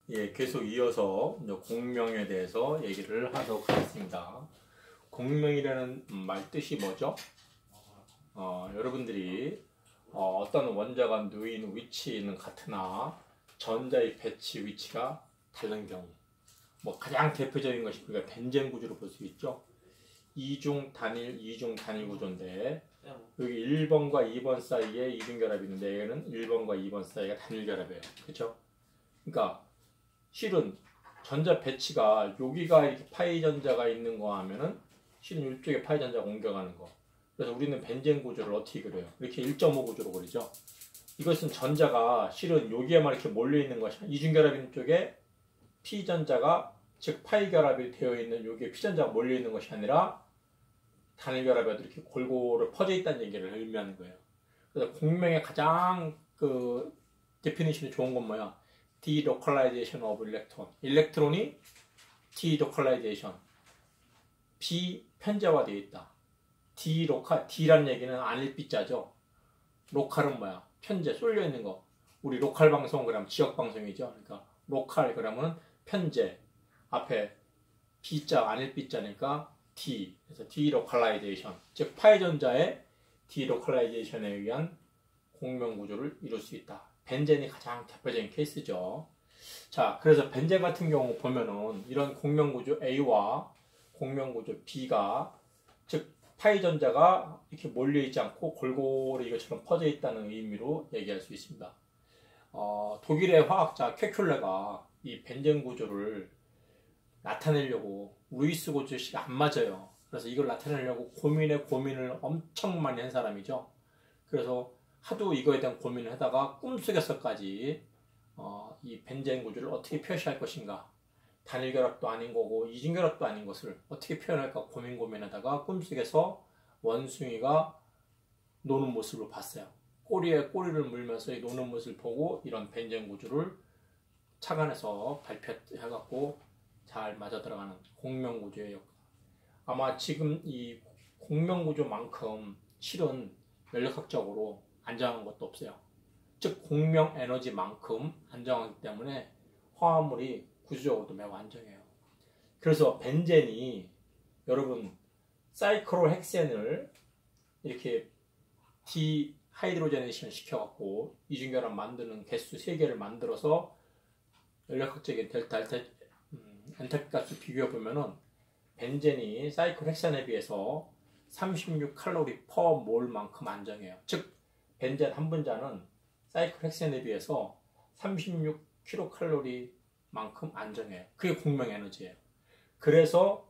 예, 계속 이어서 이제 공명에 대해서 얘기를 하도록 하겠습니다. 공명이라는 말 뜻이 뭐죠? 여러분들이 어떤 원자가 놓인 위치는 같으나 전자의 배치 위치가 다른 경우, 뭐 가장 대표적인 것이 우리가 벤젠 구조로 볼 수 있죠. 이중 단일 구조인데 여기 1번과 2번 사이에 이중결합이 있는데 얘는 1번과 2번 사이가 단일결합이에요. 그렇죠? 그러니까 실은 전자 배치가 여기가 이렇게 파이 전자가 있는 거 하면은 실은 이쪽에 파이 전자가 옮겨가는 거. 그래서 우리는 벤젠 구조를 어떻게 그려요? 이렇게 1.5 구조로 그리죠. 이것은 전자가 실은 여기에만 이렇게 몰려 있는 것이 이중결합 있는 쪽에 p 전자가 즉 파이 결합이 되어 있는 여기에 p 전자가 몰려 있는 것이 아니라 단일 결합에도 이렇게 골고루 퍼져 있다는 얘기를 의미하는 거예요. 그래서 공명의 가장 그 데피니션이 좋은 건 뭐야? delocalization of electron. 일렉트론이 delocalization. 비편제화되어 있다. D라는 얘기는 안일 B자죠. 로컬은 뭐야? 편제, 쏠려 있는 거. 우리 로컬 방송 그러면 지역 방송이죠. 그러니까 로컬 그러면 편제. 앞에 B자, 안일 B자니까 D. 그래서 delocalization. 즉 파이 전자의 delocalization에 의한 공명 구조를 이룰 수 있다. 벤젠이 가장 대표적인 케이스죠. 자, 그래서 벤젠 같은 경우 보면은 이런 공명 구조 A와 공명 구조 B가 즉 파이 전자가 이렇게 몰려 있지 않고 골고루 이것처럼 퍼져 있다는 의미로 얘기할 수 있습니다. 독일의 화학자 케큘레가 이 벤젠 구조를 나타내려고 루이스 구조식이 안 맞아요. 그래서 이걸 나타내려고 고민을 엄청 많이 한 사람이죠. 그래서 하도 이거에 대한 고민을 하다가 꿈속에서까지 이 벤젠 구조를 어떻게 표시할 것인가, 단일결합도 아닌 거고 이중결합도 아닌 것을 어떻게 표현할까 고민하다가 꿈속에서 원숭이가 노는 모습을 봤어요. 꼬리에 꼬리를 물면서 노는 모습을 보고 이런 벤젠 구조를 착안해서 발표해갖고 잘 맞아 들어가는 공명 구조예요. 아마 지금 이 공명 구조만큼 실은 연력학적으로 안정한 것도 없어요. 즉 공명 에너지만큼 안정하기 때문에 화합물이 구조적으로도 매우 안정해요. 그래서 벤젠이 여러분 사이클로헥센을 이렇게 디하이드로제네이션 시켜갖고 이중결합 만드는 개수 3개를 만들어서 연력학적인 엔탈피 값을 비교해보면은 벤젠이 사이클로헥센에 비해서 36칼로리 퍼 몰만큼 안정해요. 즉 벤젠 한 분자는 사이클로헥센에 비해서 36kcal만큼 안정해요. 그게 공명 에너지예요. 그래서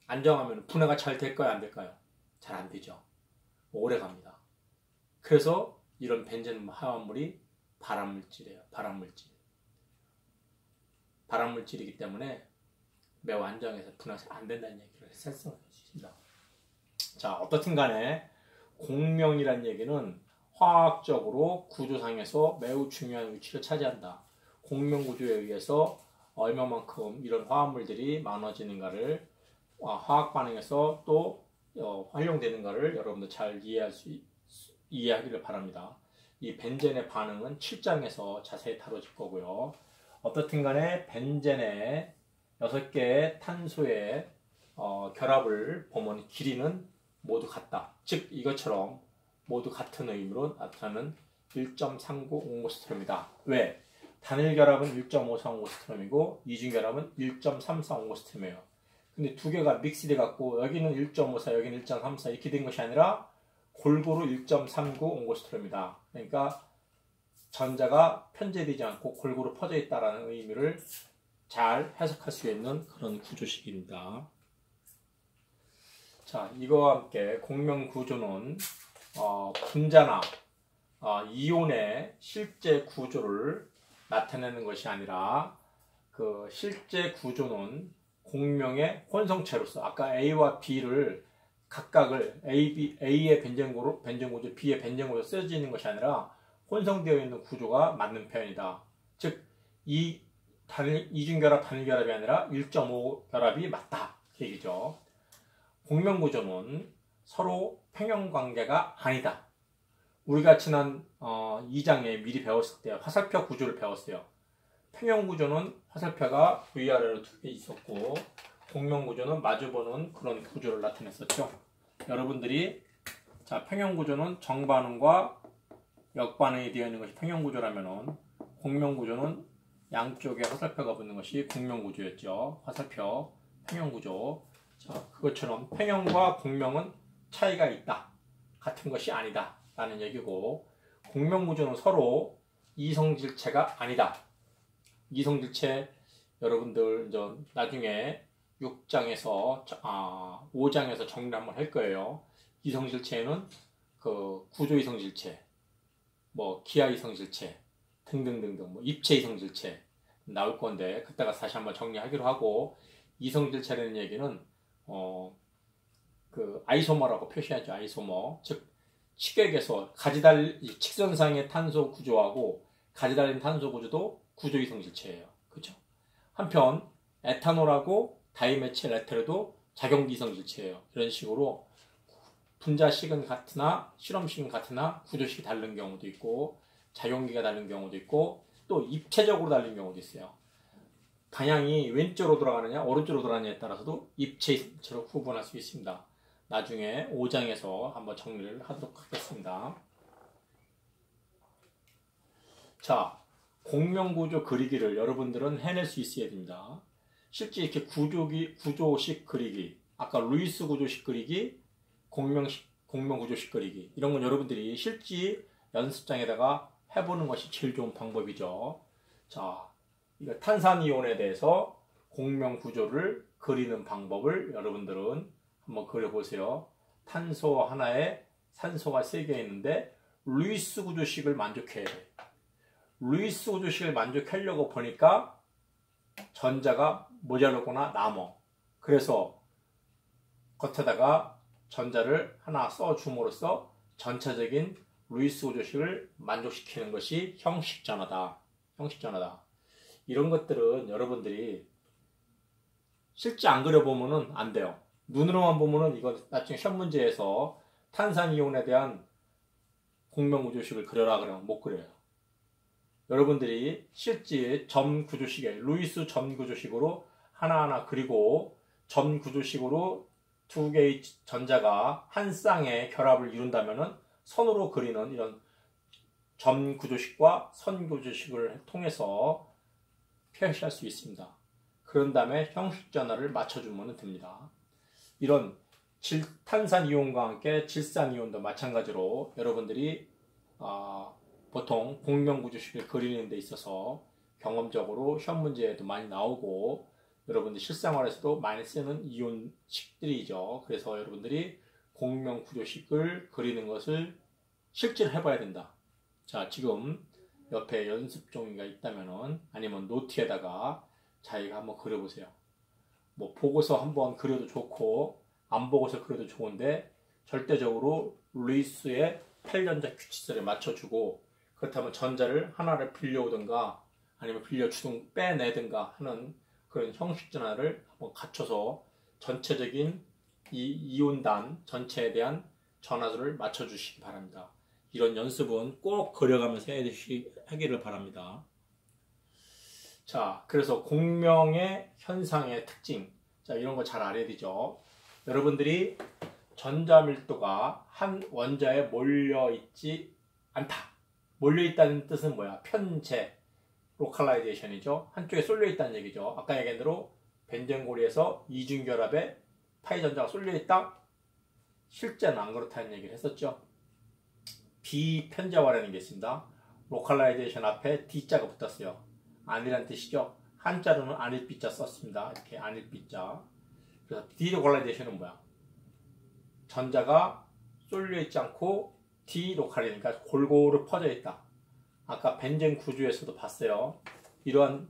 안정하면 분해가 잘 될까요? 안 될까요? 잘 안 되죠. 오래 갑니다. 그래서 이런 벤젠 화합물이 발암물질이에요. 발암물질이기 때문에 매우 안정해서 분해가 잘 안 된다는 얘기를 설명해 주십니다. 자, 어떻든 간에 공명이라는 얘기는 화학적으로 구조상에서 매우 중요한 위치를 차지한다. 공명 구조에 의해서 얼마만큼 이런 화합물들이 나눠지는가를 화학 반응에서 또 활용되는가를 여러분들 잘 이해하기를 바랍니다. 이 벤젠의 반응은 7장에서 자세히 다뤄질 거고요. 어떻든 간에 벤젠의 6개의 탄소의 결합을 보면 길이는 모두 같다. 즉 이것처럼 모두 같은 의미로 나타나는 1.39 옹고스트럼이다. 왜? 단일 결합은 1.54 옹고스트럼이고 이중 결합은 1.34 옹고스트럼이에요. 근데 두 개가 믹스돼 갖고 여기는 1.54, 여기는 1.34 이렇게 된 것이 아니라 골고루 1.39 옹고스트럼이다. 그러니까 전자가 편제되지 않고 골고루 퍼져 있다라는 의미를 잘 해석할 수 있는 그런 구조식입니다. 자, 이거와 함께 공명 구조는 분자나 이온의 실제 구조를 나타내는 것이 아니라 그 실제 구조는 공명의 혼성체로서 아까 A와 B를 각각을 A의 벤젠 구조, B의 벤젠 구조 쓰여져 있는 것이 아니라 혼성되어 있는 구조가 맞는 표현이다. 즉, 이중결합, 단일결합이 아니라 1.5 결합이 맞다. 그 얘기죠. 공명 구조는 서로 평형관계가 아니다. 우리가 지난 2장에 미리 배웠을 때 화살표 구조를 배웠어요. 평형구조는 화살표가 위아래로 두 개 있었고 공명구조는 마주보는 그런 구조를 나타냈었죠. 여러분들이 자 평형구조는 정반응과 역반응이 되어 있는 것이 평형구조라면은 공명구조는 양쪽에 화살표가 붙는 것이 공명구조였죠. 화살표 평형구조. 자 그것처럼 평형과 공명은 차이가 있다. 같은 것이 아니다. 라는 얘기고 공명구조는 서로 이성질체가 아니다. 이성질체 여러분들 나중에 6장에서 5장에서 정리 한번 할 거예요. 이성질체는 그 구조 이성질체, 뭐 기하 이성질체 등등등등 뭐 입체 이성질체 나올 건데 그때가 다시 한번 정리하기로 하고 이성질체라는 얘기는 그 아이소머라고 표시하죠. 아이소머 즉 식액에서 직선상의 탄소 구조하고 가지 달린 탄소 구조도 구조 이성질체예요. 그렇죠? 한편 에탄올하고 다이메칠 에테르도 작용기 이성질체예요. 이런 식으로 분자식은 같으나 실험식은 같으나 구조식이 다른 경우도 있고 작용기가 다른 경우도 있고 또 입체적으로 다른 경우도 있어요. 방향이 왼쪽으로 돌아가느냐 오른쪽으로 돌아가느냐에 따라서도 입체 이성질체로 구분할 수 있습니다. 나중에 5장에서 한번 정리를 하도록 하겠습니다. 자, 공명구조 그리기를 여러분들은 해낼 수 있어야 됩니다. 실제 이렇게 구조식 그리기, 아까 루이스 구조식 그리기, 공명구조식 그리기 이런 건 여러분들이 실제 연습장에다가 해보는 것이 제일 좋은 방법이죠. 자, 이거 탄산이온에 대해서 공명구조를 그리는 방법을 여러분들은 한번 그려보세요. 탄소 하나에 산소가 3개 있는데 루이스 구조식을 만족해야 돼. 루이스 구조식을 만족하려고 보니까 전자가 모자르거나 남어. 그래서 겉에다가 전자를 하나 써줌으로써 전체적인 루이스 구조식을 만족시키는 것이 형식전화다. 형식전화다. 이런 것들은 여러분들이 실제 안 그려보면은 안 돼요. 눈으로만 보면은 이거 나중에 시험 문제에서 탄산이온에 대한 공명구조식을 그려라 그러면 못 그려요. 여러분들이 실제 점 구조식에 루이스 점 구조식으로 하나하나 그리고 점 구조식으로 두 개의 전자가 한 쌍의 결합을 이룬다면은 선으로 그리는 이런 점 구조식과 선 구조식을 통해서 표시할 수 있습니다. 그런 다음에 형식 전화를 맞춰주면 됩니다. 이런 탄산이온과 함께 질산이온도 마찬가지로 여러분들이 보통 공명구조식을 그리는 데 있어서 경험적으로 시험 문제에도 많이 나오고 여러분들 실생활에서도 많이 쓰는 이온식들이죠. 그래서 여러분들이 공명구조식을 그리는 것을 실제로 해봐야 된다. 자, 지금 옆에 연습 종이가 있다면은 아니면 노트에다가 자기가 한번 그려보세요. 뭐 보고서 한번 그려도 좋고 안 보고서 그려도 좋은데 절대적으로 루이스의 8전자 규칙선에 맞춰주고 그렇다면 전자를 하나를 빌려오든가 아니면 빌려주든 빼내든가 하는 그런 형식 전화를 한번 갖춰서 전체적인 이 이온단 전체에 대한 전화수를 맞춰주시기 바랍니다. 이런 연습은 꼭 그려가면서 하기를 바랍니다. 자, 그래서 공명의 현상의 특징. 자, 이런 거 잘 알아야 되죠. 여러분들이 전자밀도가 한 원자에 몰려있지 않다. 몰려있다는 뜻은 뭐야? 편재, 로컬라이제이션이죠. 한쪽에 쏠려있다는 얘기죠. 아까 얘기한 대로 벤젠고리에서 이중결합에 파이전자가 쏠려있다? 실제는 안 그렇다는 얘기를 했었죠. 비편재화라는 게 있습니다. 로컬라이제이션 앞에 D자가 붙었어요. 아니란 뜻이죠. 한자로는 아닐비자 썼습니다. 이렇게 아닐비자. 그래서 디로컬라이제이션은 뭐야? 전자가 쏠려있지 않고 디로컬이니까 골고루 퍼져있다. 아까 벤젠 구조에서도 봤어요. 이러한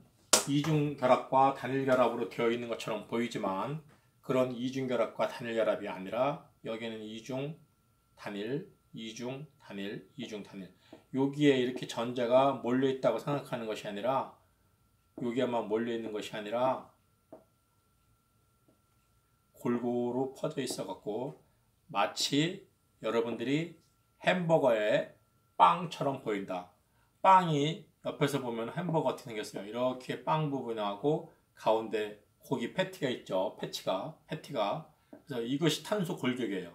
이중결합과 단일결합으로 되어 있는 것처럼 보이지만 그런 이중결합과 단일결합이 아니라 여기는 이중, 단일, 이중, 단일, 이중, 단일. 여기에 이렇게 전자가 몰려있다고 생각하는 것이 아니라 여기에만 몰려있는 것이 아니라 골고루 퍼져 있어 갖고 마치 여러분들이 햄버거에 빵처럼 보인다. 빵이 옆에서 보면 햄버거 같이 생겼어요. 이렇게 빵 부분하고 가운데 고기 패티가 있죠. 패티가. 그래서 이것이 탄소 골격이에요.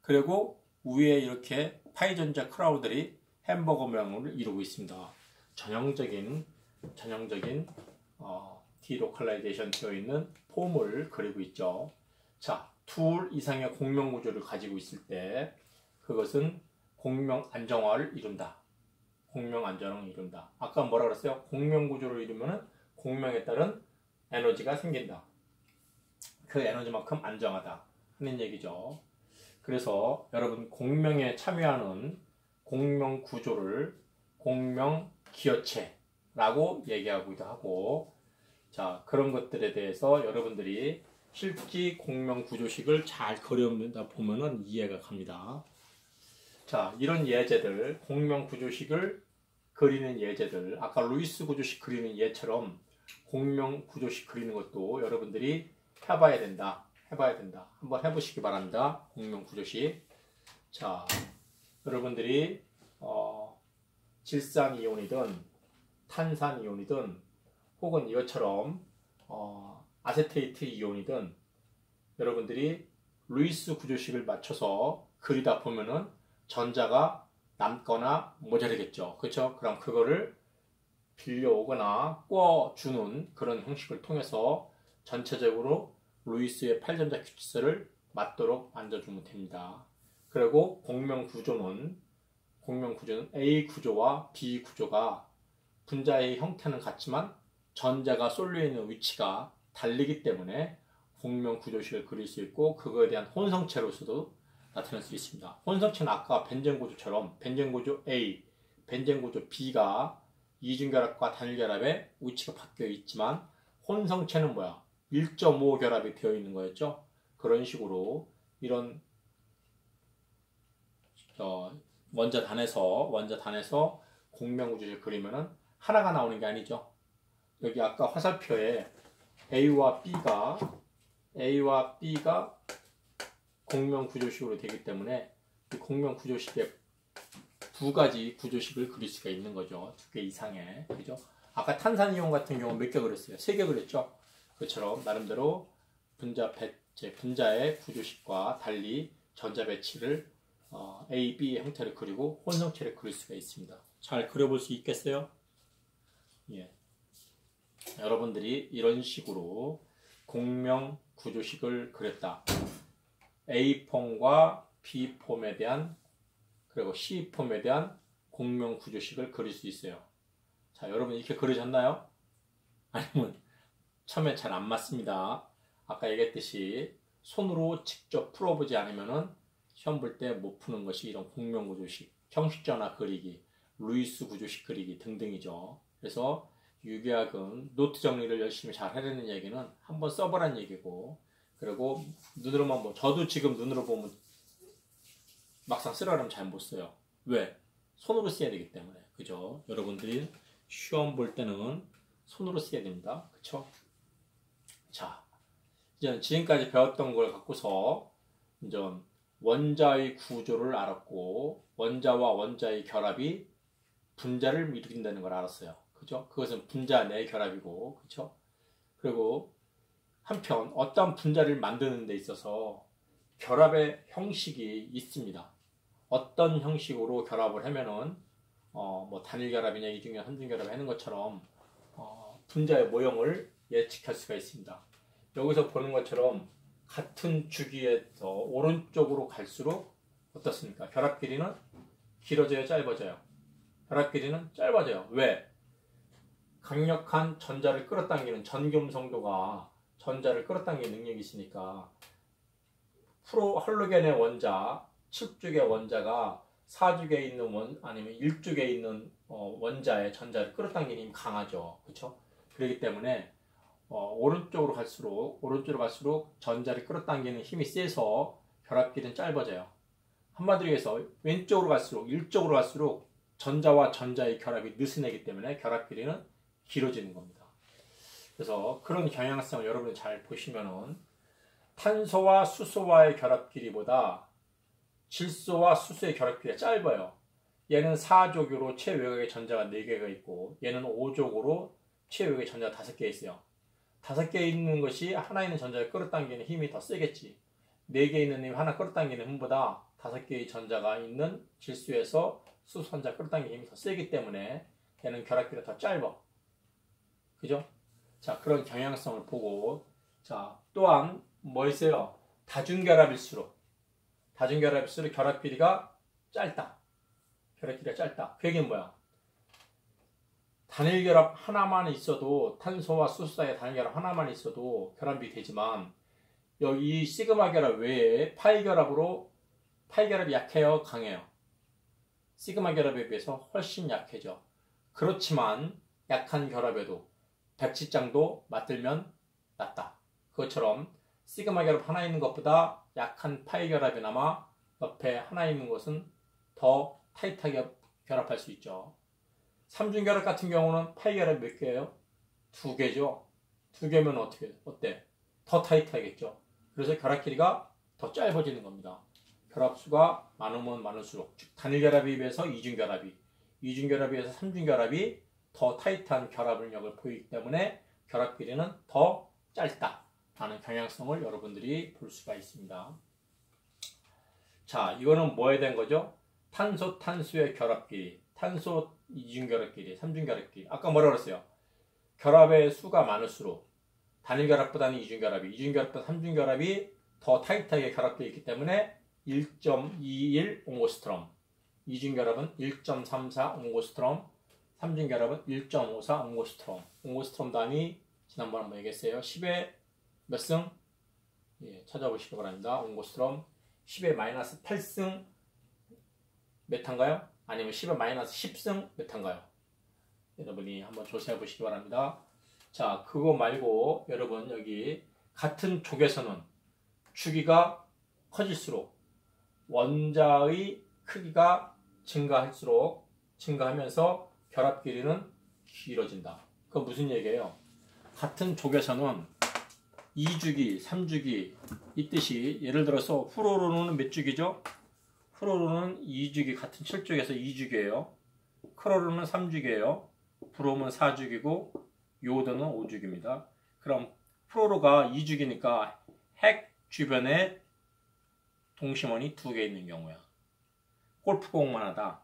그리고 위에 이렇게 파이전자 크라우들이 햄버거 모양을 이루고 있습니다. 전형적인 디로컬라이제이션 되어 있는 폼을 그리고 있죠. 자, 둘 이상의 공명 구조를 가지고 있을 때 그것은 공명 안정화를 이룬다. 공명 안정화를 이룬다. 아까 뭐라 그랬어요? 공명 구조를 이루면 공명에 따른 에너지가 생긴다. 그 에너지만큼 안정하다 하는 얘기죠. 그래서 여러분 공명에 참여하는 공명 구조를 공명 기여체라고 얘기하기도 하고, 자, 그런 것들에 대해서 여러분들이 실기 공명 구조식을 잘 그려보다 보면은 이해가 갑니다. 자, 이런 예제들, 공명 구조식을 그리는 예제들, 아까 루이스 구조식 그리는 예처럼 공명 구조식 그리는 것도 여러분들이 해봐야 된다. 한번 해보시기 바랍니다. 공명 구조식. 자, 여러분들이 질산이온이든 탄산이온이든 혹은 이것처럼 아세테이트 이온이든 여러분들이 루이스 구조식을 맞춰서 그리다 보면은 전자가 남거나 모자르겠죠. 그렇죠? 그럼 그거를 빌려오거나 꿔주는 그런 형식을 통해서 전체적으로 루이스의 8전자 퀴즈를 맞도록 만들어주면 됩니다. 그리고 공명 구조는 A 구조와 B 구조가 분자의 형태는 같지만 전자가 쏠려 있는 위치가 달리기 때문에 공명 구조식을 그릴 수 있고, 그거에 대한 혼성체로서도 나타낼 수 있습니다. 혼성체는 아까 벤젠 구조처럼 벤젠 구조 A, 벤젠 구조 B가 이중결합과 단일결합의 위치가 바뀌어 있지만 혼성체는 뭐야? 1.5 결합이 되어 있는 거였죠. 그런 식으로 이런 원자단에서 공명 구조식을 그리면은 하나가 나오는 게 아니죠. 여기 아까 화살표에 A와 B가 공명 구조식으로 되기 때문에 이 공명 구조식에 두 가지 구조식을 그릴 수가 있는 거죠. 두 개 이상의. 그죠? 아까 탄산이온 같은 경우는 몇 개 그렸어요? 3개 그렸죠? 그처럼 나름대로 분자의 구조식과 달리 전자 배치를 A, B 형태를 그리고 혼성체를 그릴 수가 있습니다. 잘 그려볼 수 있겠어요? 예. 여러분들이 이런 식으로 공명 구조식을 그렸다. A폼과 B폼에 대한 그리고 C폼에 대한 공명 구조식을 그릴 수 있어요. 자, 여러분 이렇게 그리셨나요? 아니면 처음에 잘 안 맞습니다. 아까 얘기했듯이 손으로 직접 풀어보지 않으면은 시험 볼 때 못 푸는 것이 이런 공명 구조식, 형식전화 그리기, 루이스 구조식 그리기 등등이죠. 그래서 유기학은 노트 정리를 열심히 잘 하려는 얘기는 한번 써보란 얘기고, 그리고 눈으로만 저도 지금 눈으로 보면 막상 쓰라면 잘 못 써요. 왜? 손으로 써야 되기 때문에. 그죠? 여러분들이 시험 볼 때는 손으로 써야 됩니다. 그쵸? 자, 이제 지금까지 배웠던 걸 갖고서 이제 원자의 구조를 알았고, 원자와 원자의 결합이 분자를 일으킨다는 걸 알았어요. 그죠? 그것은 분자 내 결합이고, 그쵸? 그리고 한편 어떤 분자를 만드는 데 있어서 결합의 형식이 있습니다. 어떤 형식으로 결합을 하면은 뭐 단일 결합이냐 이중결합, 삼중결합 하는 것처럼 분자의 모형을 예측할 수가 있습니다. 여기서 보는 것처럼 같은 주기에서 오른쪽으로 갈수록 어떻습니까? 결합 길이는 길어져요, 짧아져요? 결합 길이는 짧아져요. 왜? 강력한 전자를 끌어당기는 전금성도가 전자를 끌어당기는 능력이 있으니까 할로겐의 원자, 7쪽의 원자가 4쪽에 있는 아니면 1쪽에 있는 원자의 전자를 끌어당기는 힘이 강하죠. 그렇죠? 그렇기 때문에 오른쪽으로 갈수록 전자를 끌어당기는 힘이 세서 결합 길이는 짧아져요. 한마디로 해서 왼쪽으로 갈수록, 1쪽으로 갈수록 전자와 전자의 결합이 느슨하기 때문에 결합 길이는 길어지는 겁니다. 그래서 그런 경향성을 여러분이 잘 보시면은 탄소와 수소와의 결합 길이보다 질소와 수소의 결합 길이가 짧아요. 얘는 4족으로 최외곽에 전자가 4개가 있고 얘는 5족으로 최외곽에 전자가 5개 있어요. 5개 있는 것이 하나 있는 전자를 끌어당기는 힘이 더 세겠지. 4개 있는 힘이 하나 끌어당기는 힘보다 5개의 전자가 있는 질소에서 수소 전자 끌어당기는 힘이 더 세기 때문에 얘는 결합기가 더 짧아. 그죠? 자, 그런 경향성을 보고, 자, 또한 뭐 있어요? 다중결합일수록 결합 길이가 짧다. 결합 길이가 짧다. 그 얘기는 뭐야? 단일 결합 하나만 있어도, 탄소와 수소 사이에 단일 결합 하나만 있어도 결합이 되지만, 여기 시그마 결합 외에 파이 결합이 약해요, 강해요? 시그마 결합에 비해서 훨씬 약해져. 그렇지만 약한 결합에도 백지장도 맞들면 낫다. 그것처럼 시그마 결합 하나 있는 것보다 약한 파이 결합이나마 옆에 하나 있는 것은 더 타이트하게 결합할 수 있죠. 삼중 결합 같은 경우는 파이 결합이 몇 개예요? 2개죠. 2개면 어때? 더 타이트하겠죠. 그래서 결합 길이가 더 짧아지는 겁니다. 결합수가 많으면 많을수록, 즉 단일 결합에 비해서 이중 결합에 비해서 삼중 결합이 더 타이트한 결합력을 보이기 때문에 결합 길이는 더 짧다라는 경향성을 여러분들이 볼 수가 있습니다. 자, 이거는 뭐에 대한 거죠? 탄소의 결합 길이, 탄소 이중 결합 길이, 삼중 결합 길이. 아까 뭐라 그랬어요? 결합의 수가 많을수록 단일 결합보다는 이중 결합보다 삼중 결합이 더 타이트하게 결합되어 있기 때문에 1.21 옹고스트롬, 이중 결합은 1.34 옹고스트롬, 삼중 결합은 1.54 옹고스트롬. 옹고스트롬 단위 지난번에 한번 얘기했어요. 10의 몇 승? 예, 찾아보시기 바랍니다. 옹고스트롬 10의 마이너스 8승 몇 한가요? 아니면 10의 마이너스 10승 몇 한가요? 여러분이 한번 조사해 보시기 바랍니다. 자, 그거 말고 여러분 여기 같은 족에서는 주기가 커질수록 원자의 크기가 증가하면서 결합 길이는 길어진다. 그건 무슨 얘기예요? 같은 족에서는 2주기, 3주기 이 뜻이, 예를 들어서 프로로는 몇 주기죠? 프로로는 2주기, 같은 7족에서 2주기예요. 크로로는 3주기예요. 브롬은 4주기고 요오드는 5주기입니다. 그럼 프로로가 2주기니까 핵 주변에 동심원이 2개 있는 경우야. 골프공만 하다.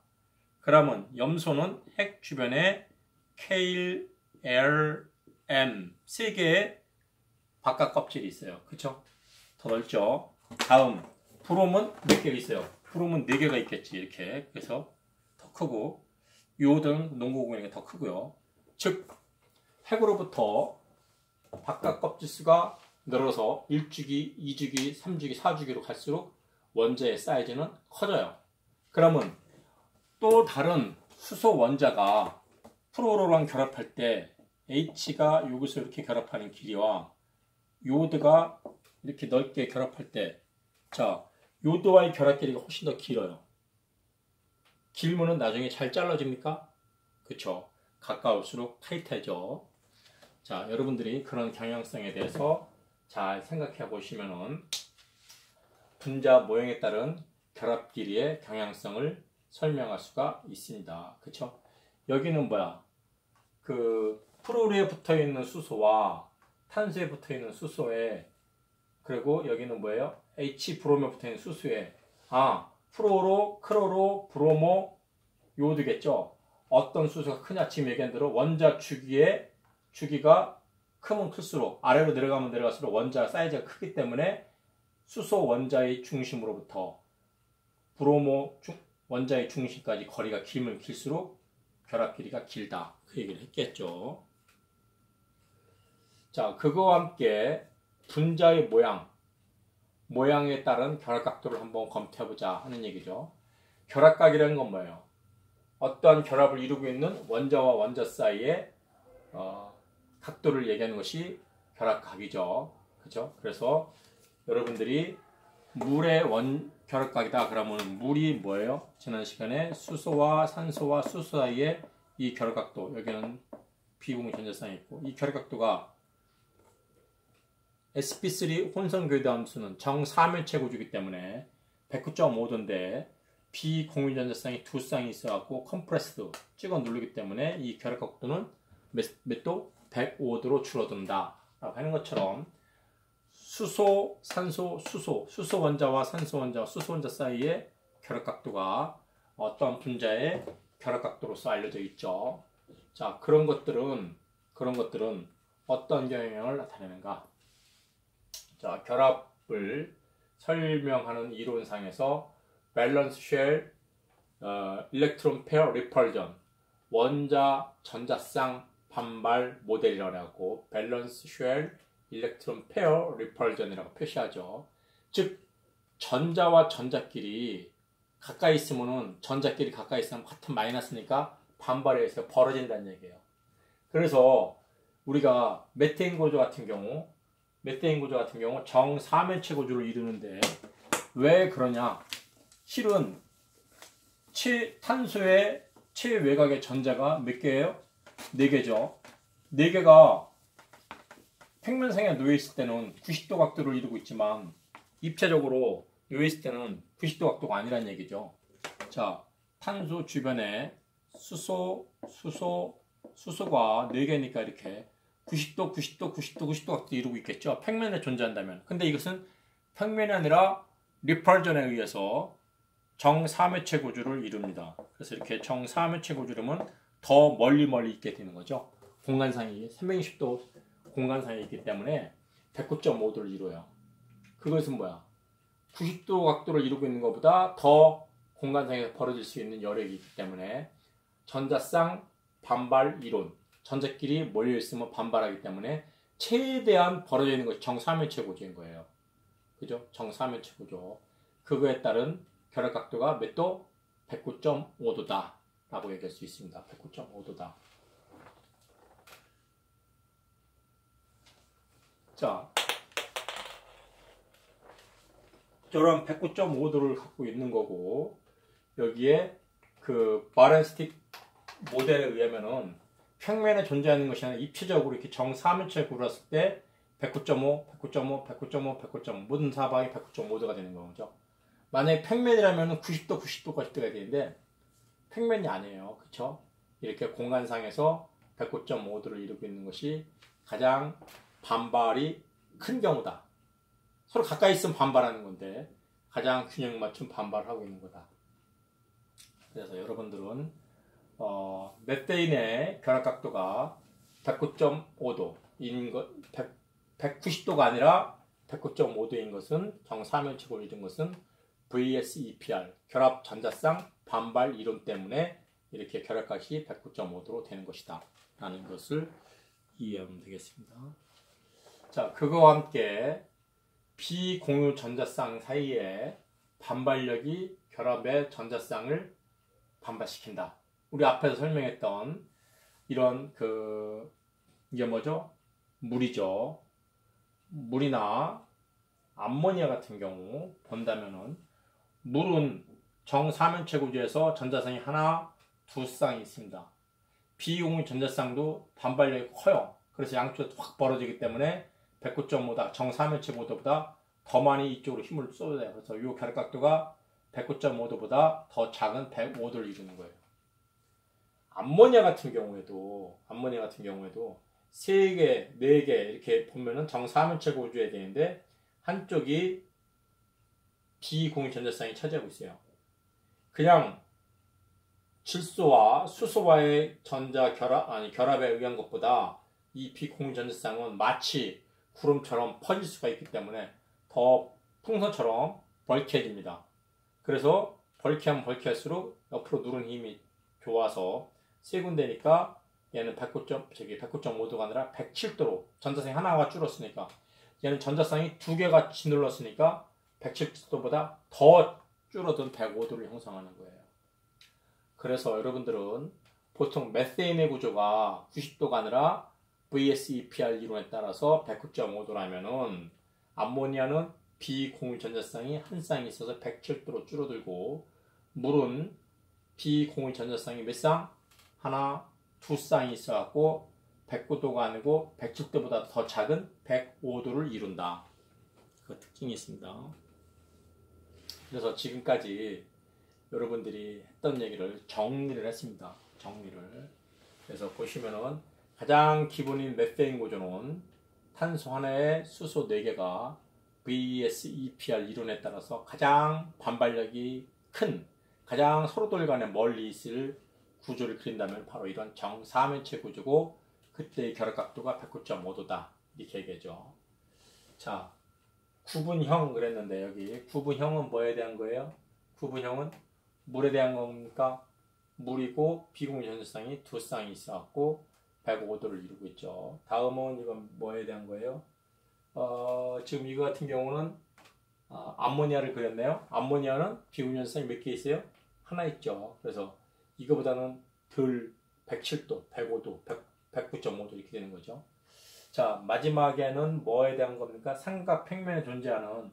그러면 염소는 핵 주변에 K, L, M 3개의 바깥 껍질이 있어요. 그쵸? 더 넓죠? 다음, 브롬은 몇 개가 있어요? 브롬은 4개가 있겠지. 이렇게. 그래서 더 크고, 요오드는 농구공이니까 더 크고요. 즉, 핵으로부터 바깥 껍질 수가 늘어서 1주기, 2주기, 3주기, 4주기로 갈수록 원자의 사이즈는 커져요. 그러면 또 다른 수소 원자가 프로로랑 결합할 때 H가 여기서 이렇게 결합하는 길이와 요오드가 이렇게 넓게 결합할 때, 자, 요오드와의 결합 길이가 훨씬 더 길어요. 길면은 나중에 잘 잘라집니까? 그쵸? 가까울수록 타이트해져. 자, 여러분들이 그런 경향성에 대해서 잘 생각해 보시면은 분자 모형에 따른 결합 길이의 경향성을 설명할 수가 있습니다. 그쵸? 여기는 뭐야? 그 프로로에 붙어 있는 수소와 탄소에 붙어 있는 수소에, 그리고 여기는 뭐예요? H 브롬에 붙어 있는 수소에, 프로로, 크로로, 브로모, 요오드겠죠? 어떤 수소가 크냐? 지금 얘기한 대로 원자 주기가 크면 클수록, 아래로 내려가면 내려갈수록 원자 사이즈가 크기 때문에 수소 원자의 중심으로부터 브로모 원자의 중심까지 거리가 길면 길수록 결합 길이가 길다. 그 얘기를 했겠죠. 자, 그거와 함께 분자의 모양에 따른 결합 각도를 한번 검토해보자 하는 얘기죠. 결합각이라는 건 뭐예요? 어떠한 결합을 이루고 있는 원자와 원자 사이의 각도를 얘기하는 것이 결합각이죠. 그죠? 그래서 여러분들이 물의 결합각이다 그러면 물이 뭐예요? 지난 시간에 수소와 산소와 수소 사이의 이 결합각도, 여기는 비공유 전자쌍이 있고, 이 결합각도가 sp3 혼성교대 함수는 정사면체 구조이기 때문에 109.5도인데 비공유 전자쌍이 두 쌍이 있어갖고 컴프레스드 찍어 누르기 때문에 이 결합 각도는 몇 도? 105도로 줄어든다 라고 하는 것처럼 수소, 산소, 수소 원자와 산소 원자와 수소 원자 사이의 결합 각도가 어떤 분자의 결합 각도로서 알려져 있죠. 자, 그런 것들은 어떤 영향을 나타내는가? 자, 결합을 설명하는 이론상에서 밸런스 쉘, 일렉트론 페어 리펄전, 원자 전자쌍 반발 모델이라고 하고 밸런스 쉘, 일렉트론 페어 리펄전이라고 표시하죠. 즉 전자와 전자끼리 가까이 있으면은 전자끼리 가까이 있으면 같은 마이너스니까 반발에 의해서 벌어진다는 얘기예요. 그래서 우리가 메테인 구조 같은 경우 정사면체 구조를 이루는데 왜 그러냐? 실은 탄소의 최외곽의 전자가 몇 개예요? 4개죠. 4개가 평면상에 놓여 있을 때는 90도 각도를 이루고 있지만 입체적으로 놓여 있을 때는 90도 각도가 아니라는 얘기죠. 자, 탄소 주변에 수소가 4개니까 이렇게 90도 각도 이루고 있겠죠. 평면에 존재한다면. 근데 이것은 평면이 아니라 리펄전에 의해서 정사면체 구조를 이룹니다. 그래서 이렇게 정사면체 구조라면 더 멀리 있게 되는 거죠. 공간상이 360도 공간상에 있기 때문에 109.5도를 이루어요. 그것은 뭐야? 90도 각도를 이루고 있는 것보다 더 공간상에서 벌어질 수 있는 여력이 있기 때문에 전자쌍 반발 이론, 전자끼리 몰려 있으면 반발하기 때문에 최대한 벌어져 있는 것이 정사면체 구조인 거예요. 그죠? 정사면체 구조. 그거에 따른 결합 각도가 몇 도? 109.5도다 라고 얘기할 수 있습니다. 109.5도다. 자, 저런 109.5도를 갖고 있는 거고 여기에 그 바렌스틱 모델에 의하면은 평면에 존재하는 것이 아니라 입체적으로 이렇게 정사면체를 굴었을 때 109.5 모든 사방이 109.5도가 되는 거죠. 만약에 평면이라면 90도가 되는데 평면이 아니에요. 그쵸? 이렇게 공간상에서 109.5도를 이루고 있는 것이 가장 반발이 큰 경우다. 서로 가까이 있으면 반발하는 건데 가장 균형 맞춤 반발을 하고 있는 거다. 그래서 여러분들은 메테인의 결합 각도가 109.5도인 것, 190도가 아니라 109.5도인 것은 정사면체로 이룬 것은 VSEPR 결합 전자쌍 반발 이론 때문에 이렇게 결합값이 109.5도로 되는 것이다 라는 것을 이해하면 되겠습니다. 자, 그거와 함께 비공유 전자쌍 사이에 반발력이 결합의 전자쌍을 반발시킨다. 우리 앞에서 설명했던 이런 이게 뭐죠? 물이죠. 물이나 암모니아 같은 경우 본다면은 물은 정사면체 구조에서 전자쌍이 하나, 두 쌍이 있습니다. 비공유 전자쌍도 반발력이 커요. 그래서 양쪽에 확 벌어지기 때문에 109.5다. 정사면체 구조보다 더 많이 이쪽으로 힘을 쏟아야 돼요. 그래서 이 결합 각도가 109.5도보다 더 작은 105도를 이루는 거예요. 암모니아 같은 경우에도 3개, 4개 이렇게 보면은 정사면체 구조에 되는데 한쪽이 비공유 전자쌍이 차지하고 있어요. 그냥 질소와 수소와의 결합에 의한 것보다 이 비공유 전자쌍은 마치 구름처럼 퍼질 수가 있기 때문에 더 풍선처럼 벌쾌해집니다. 그래서 벌쾌하면 벌쾌할수록 옆으로 누르는 힘이 좋아서 세 군데니까 얘는 109.5도가 아니라 107도로 전자쌍이 하나가 줄었으니까 얘는 전자쌍이 두 개가 짓눌렀으니까 107도보다 더 줄어든 105도를 형성하는 거예요. 그래서 여러분들은 보통 메테인의 구조가 90도가 아니라 VSEPR 이론에 따라서 109.5도라면은 암모니아는 비공유 전자쌍이 한 쌍이 있어서 107도로 줄어들고 물은 비공유 전자쌍이 몇 쌍? 하나, 두 쌍이 있어갖고 109도가 아니고 107도보다 더 작은 105도를 이룬다. 그 특징이 있습니다. 그래서 지금까지 여러분들이 했던 얘기를 정리를 했습니다. 정리를. 그래서 보시면은 가장 기본인 메테인 구조는 탄소 하나에 수소 4개가 VSEPR 이론에 따라서 가장 반발력이 큰, 가장 서로들 간에 멀리 있을 구조를 그린다면 바로 이런 정사면체 구조고, 그때의 결합각도가 109.5도다 이렇게 얘기하죠. 자, 구분형 그랬는데 여기 구분형은 뭐에 대한 거예요? 구분형은 물에 대한 겁니까? 물이고 비공유전성이 두 쌍이 있어갖고 105도를 이루고 있죠. 다음은 이건 뭐에 대한 거예요? 지금 이거 같은 경우는 암모니아를 그렸네요. 암모니아는 비공유전성이 몇 개 있어요? 하나 있죠. 그래서 이거보다는 덜 107도, 105도, 109.5도 이렇게 되는 거죠. 자, 마지막에는 뭐에 대한 겁니까? 삼각 평면에 존재하는,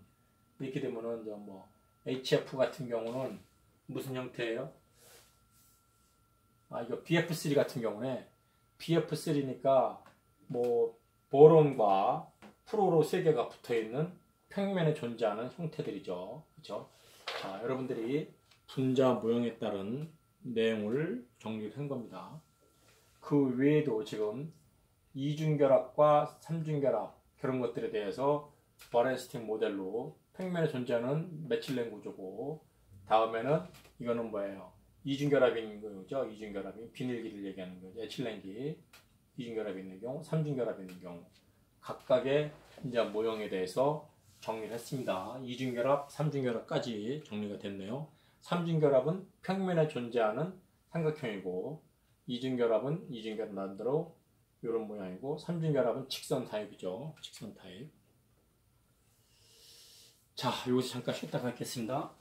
이렇게 되면은 뭐 HF 같은 경우는 무슨 형태예요? 이거 BF3 같은 경우에 BF3니까 뭐 보론과 프로로 3개가 붙어 있는 평면에 존재하는 형태들이죠. 그렇죠? 자, 여러분들이 분자 모형에 따른 내용을 정리를 한 겁니다. 그 외에도 지금 이중결합과 삼중결합 그런 것들에 대해서 버렌스틴 모델로 평면에 존재하는 메칠렌 구조고, 다음에는 이거는 뭐예요? 이중결합인 거죠. 이중결합인 비닐기를 얘기하는 거죠. 에틸렌기 이중결합이 있는 경우, 삼중결합이 있는 경우 각각의 분자 모형에 대해서 정리를 했습니다. 이중결합, 삼중결합까지 정리가 됐네요. 삼중결합은 평면에 존재하는 삼각형이고, 이중결합은 이중결합 나름대로 이런 모양이고, 삼중결합은 직선 타입이죠. 직선 타입. 자, 여기서 잠깐 쉬었다 가겠습니다.